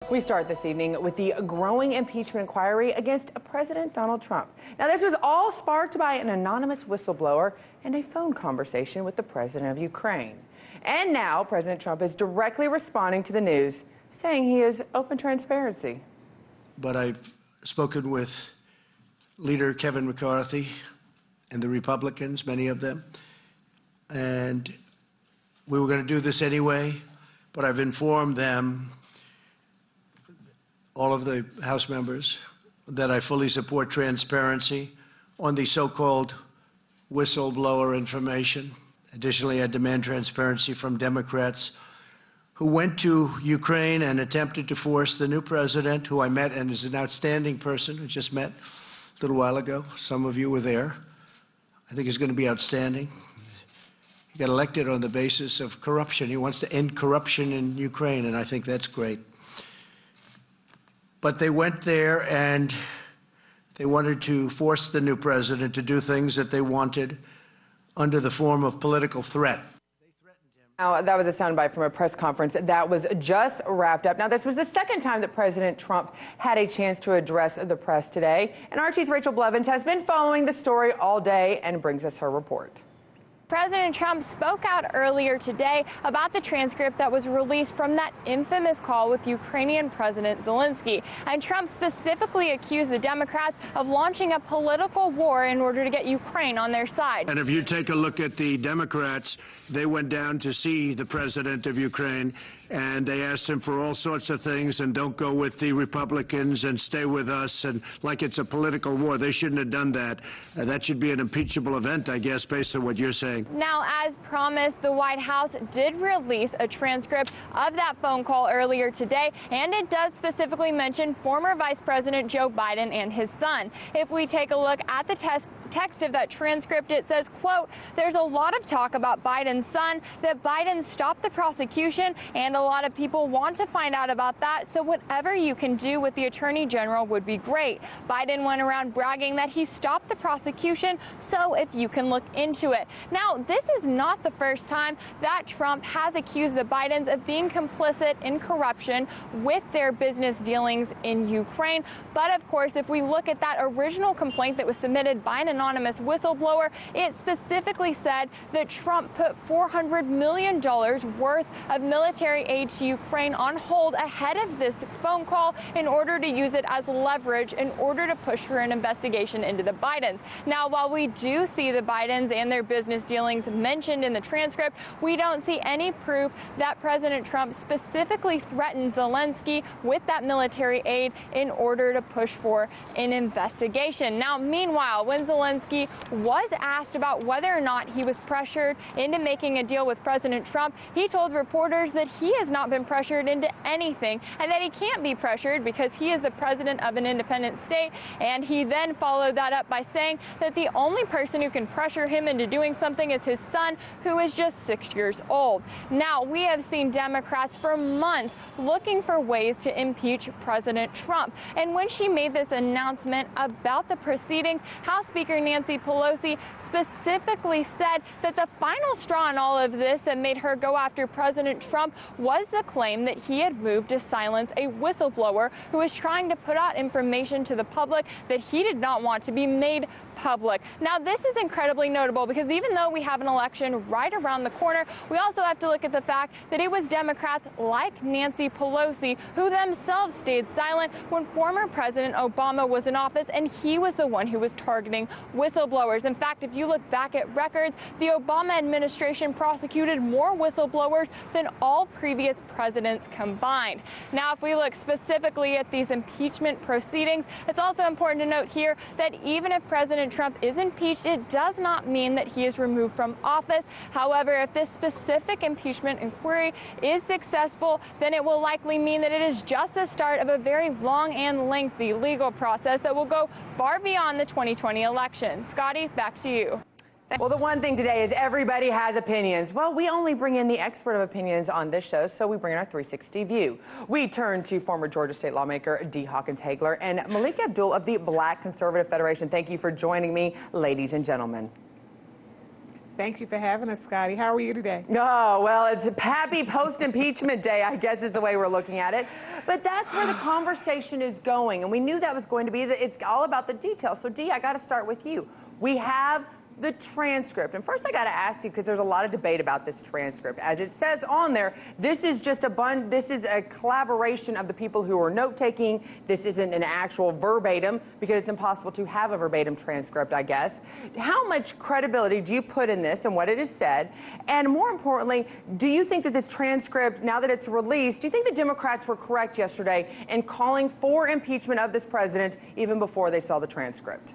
We start this evening with the growing impeachment inquiry against President Donald Trump. Now, this was all sparked by an anonymous whistleblower and a phone conversation with the president of Ukraine. And now President Trump is directly responding to the news, saying he is open transparency. But I've spoken with Leader Kevin McCarthy and the Republicans, many of them, and we were going to do this anyway, but I've informed them, all of the House members, that I fully support transparency on the so-called whistleblower information. Additionally, I demand transparency from Democrats who went to Ukraine and attempted to force the new president, who I met and is an outstanding person, who just met a little while ago. Some of you were there. I think he's going to be outstanding. He got elected on the basis of corruption. He wants to end corruption in Ukraine, and I think that's great. But they went there and they wanted to force the new president to do things that they wanted under the form of political threat. Now, that was a soundbite from a press conference that was just wrapped up. Now, this was the second time that President Trump had a chance to address the press today. And Archie's Rachel Blevins has been following the story all day and brings us her report. President Trump spoke out earlier today about the transcript that was released from that infamous call with Ukrainian President Zelensky. And Trump specifically accused the Democrats of launching a political war in order to get Ukraine on their side. And if you take a look at the Democrats, they went down to see the president of Ukraine, and they asked him for all sorts of things, and don't go with the Republicans and stay with us, and like it's a political war. They shouldn't have done that. That should be an impeachable event, I guess, based on what you're saying. Now, as promised, the White House did release a transcript of that phone call earlier today, and it does specifically mention former Vice President Joe Biden and his son. If we take a look at the text of that transcript, it says, quote, "There's a lot of talk about Biden's son, that Biden stopped the prosecution, and a lot of people want to find out about that, so whatever you can do with the Attorney General would be great. Biden went around bragging that he stopped the prosecution, so if you can look into it." Now, this is not the first time that Trump has accused the Bidens of being complicit in corruption with their business dealings in Ukraine. But of course, if we look at that original complaint that was submitted by an anonymous whistleblower, it specifically said that Trump put $400 million worth of military aid to Ukraine on hold ahead of this phone call in order to use it as leverage in order to push for an investigation into the Bidens. Now, while we do see the Bidens and their business dealings mentioned in the transcript, we don't see any proof that President Trump specifically threatened Zelensky with that military aid in order to push for an investigation. Now, meanwhile, when Zelensky was asked about whether or not he was pressured into making a deal with President Trump, he told reporters that he has not been pressured into anything and that he can't be pressured because he is the president of an independent state. And he then followed that up by saying that the only person who can pressure him into doing something is his son, who is just 6 years old. Now, we have seen Democrats for months looking for ways to impeach President Trump. And when she made this announcement about the proceedings, House Speaker Nancy Pelosi specifically said that the final straw in all of this that made her go after President Trump was the claim that he had moved to silence a whistleblower who was trying to put out information to the public that he did not want to be made public. Now, this is incredibly notable because even though we have an election right around the corner, we also have to look at the fact that it was Democrats like Nancy Pelosi who themselves stayed silent when former President Obama was in office, and he was the one who was targeting whistleblowers. In fact, if you look back at records, the Obama administration prosecuted more whistleblowers than all previous presidents combined. Now, if we look specifically at these impeachment proceedings, it's also important to note here that even if President Trump is impeached, it does not mean that he is removed from office. However, if this specific impeachment inquiry is successful, then it will likely mean that it is just the start of a very long and lengthy legal process that will go far beyond the 2020 election. Scotty, back to you. Well, the one thing today is everybody has opinions. Well, we only bring in the expert of opinions on this show, so we bring in our 360 view. We turn to former Georgia state lawmaker Dawkins-Haigler and Melik Abdul of the Black Conservative Federation. Thank you for joining me, ladies and gentlemen. Thank you for having us, Scotty. How are you today? Oh, well, it's a happy post-impeachment day, I guess is the way we're looking at it. But that's where the conversation is going. And we knew that was going to be, it's all about the details. So, Dee, I got to start with you. We have the transcript. And first I got to ask you, because there's a lot of debate about this transcript. As it says on there, this is just this is a collaboration of the people who are note-taking. This isn't an actual verbatim, because it's impossible to have a verbatim transcript, I guess. How much credibility do you put in this and what it is said? And more importantly, do you think that this transcript, now that it's released, do you think the Democrats were correct yesterday in calling for impeachment of this president even before they saw the transcript?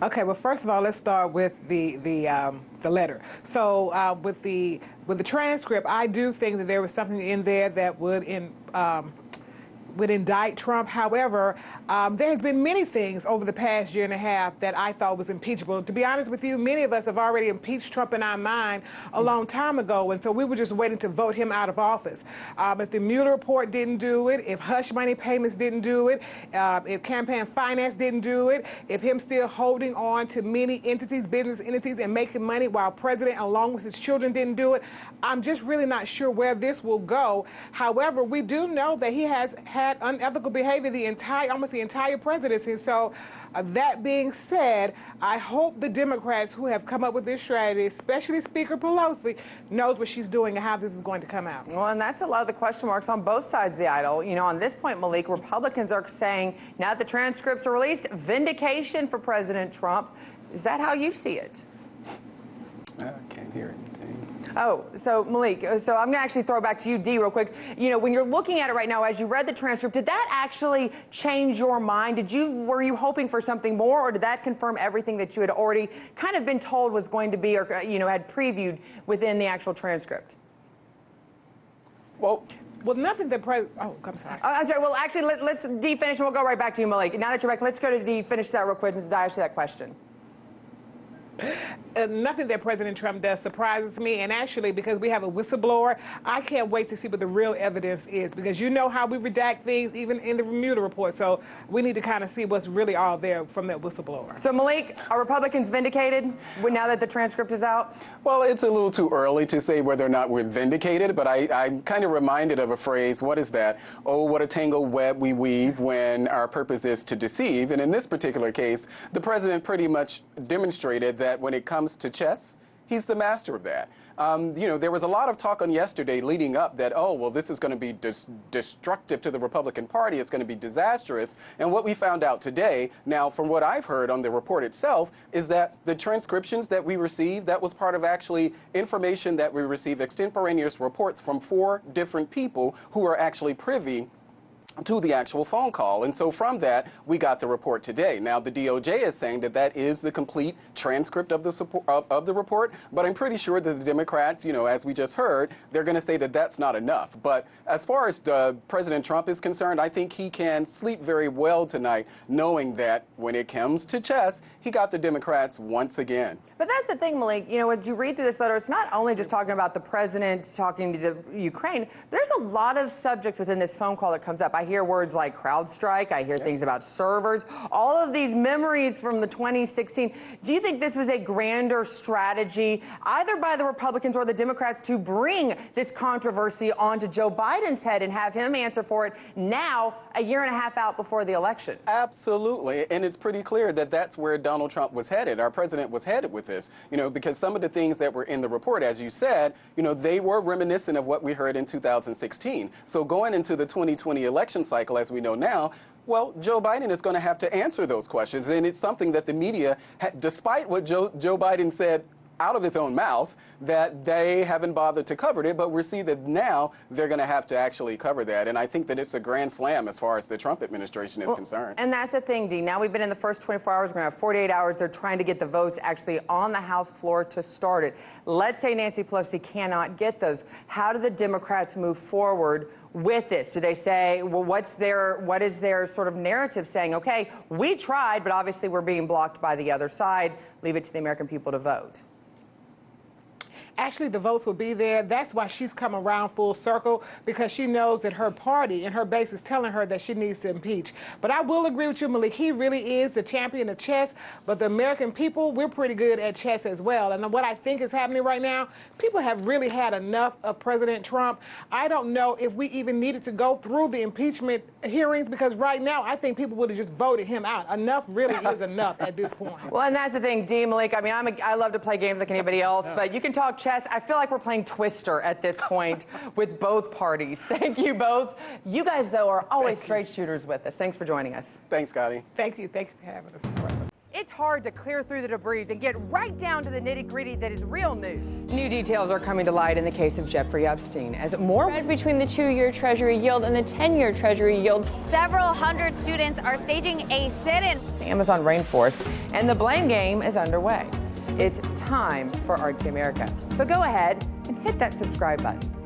Okay, well, first of all, let's start with the letter. So with the transcript, I do think that there was something in there that would indict Trump. However, there has been many things over the past year and a half that I thought was impeachable. To be honest with you, many of us have already impeached Trump in our mind a long time ago, and so we were just waiting to vote him out of office. If the Mueller report didn't do it, if hush money payments didn't do it, if campaign finance didn't do it, if him still holding on to many entities, business entities, and making money while president along with his children didn't do it, I'm just really not sure where this will go. However, we do know that he has had unethical behavior almost the entire presidency. So that being said, I hope the Democrats who have come up with this strategy, especially Speaker Pelosi, knows what she's doing and how this is going to come out. Well, and that's a lot of the question marks on both sides of the aisle. You know, on this point, Melik, Republicans are saying now that the transcripts are released, vindication for President Trump. Is that how you see it? I can't hear anything. Oh, so Melik, so I'm going to actually throw it back to you, Dee, real quick. You know, when you're looking at it right now, as you read the transcript, did that actually change your mind? Were you hoping for something more, or did that confirm everything that you had already kind of been told was going to be, or, you know, had previewed within the actual transcript? Well, nothing that oh, I'm sorry. I'm sorry. Well, actually, let's Dee finish, and we'll go right back to you, Melik. Now that you're back, let's go to Dee, finish that real quick, and dive to that question. Nothing that President Trump does surprises me, and actually, because we have a whistleblower, I can't wait to see what the real evidence is, because you know how we redact things even in the Mueller report, so we need to kind of see what's really all there from that whistleblower. So, Melik, are Republicans vindicated now that the transcript is out? Well, it's a little too early to say whether or not we're vindicated, but I'm kind of reminded of a phrase. What is that? Oh, what a tangled web we weave when our purpose is to deceive. And in this particular case, the president pretty much demonstrated that when it comes to chess, he's the master of that. You know, there was a lot of talk on yesterday leading up that, oh, well, this is going to be destructive to the Republican Party. It's going to be disastrous. And what we found out today, now, from what I've heard on the report itself, is that the transcriptions that we received, that was part of actually information that we received, extemporaneous reports from 4 different people who are actually privy to the actual phone call. And so from that, we got the report today. Now, the DOJ is saying that that is the complete transcript of the report, but I'm pretty sure that the Democrats, you know, as we just heard, they're going to say that that's not enough. But as far as President Trump is concerned, I think he can sleep very well tonight, knowing that when it comes to chess, he got the Democrats once again. But that's the thing, Melik. You know, as you read through this letter, it's not only just talking about the president talking to the Ukraine. There's a lot of subjects within this phone call that comes up. I hear words like CrowdStrike. I hear things about servers. All of these memories from the 2016. Do you think this was a grander strategy, either by the Republicans or the Democrats, to bring this controversy onto Joe Biden's head and have him answer for it now, a year and a half out before the election? Absolutely. And it's pretty clear that that's where Donald Trump was headed. Our president was headed with this, you know, because some of the things that were in the report, as you said, you know, they were reminiscent of what we heard in 2016. So going into the 2020 election cycle, as we know now, well, Joe Biden is going to have to answer those questions. And it's something that the media, despite what Joe Biden said out of his own mouth, that they haven't bothered to cover it, but we see that now they're going to have to actually cover that. And I think that it's a grand slam as far as the Trump administration is concerned. And that's the thing, Dee. Now we've been in the first 24 hours. We're going to have 48 hours. They're trying to get the votes actually on the House floor to start it. Let's say Nancy Pelosi cannot get those. How do the Democrats move forward with this? Do they say, well, what is their sort of narrative saying, okay, we tried, but obviously we're being blocked by the other side. Leave it to the American people to vote? actually the votes will be there. That's why she's come around full circle, because she knows that her party and her base is telling her that she needs to impeach. But I will agree with you, Melik. He really is the champion of chess, but the American people, we're pretty good at chess as well. And what I think is happening right now, people have really had enough of President Trump. I don't know if we even needed to go through the impeachment hearings, because right now I think people would have just voted him out. Enough really is enough at this point. Well, and that's the thing, Dee, Melik. I mean, I love to play games like anybody else, but you can talk chess. I feel like we're playing Twister at this point with both parties. Thank you both. You guys, though, are always straight shooters with us. Thanks for joining us. Thanks, Scotty. Thank you. Thank you for having us. It's hard to clear through the debris and get right down to the nitty-gritty that is real news. New details are coming to light in the case of Jeffrey Epstein as more Spread between the 2-year Treasury yield and the 10-year Treasury yield. Several hundred students are staging a sit-in. the Amazon rainforest, and the blame game is underway. It's time for Art to America. So go ahead and hit that subscribe button.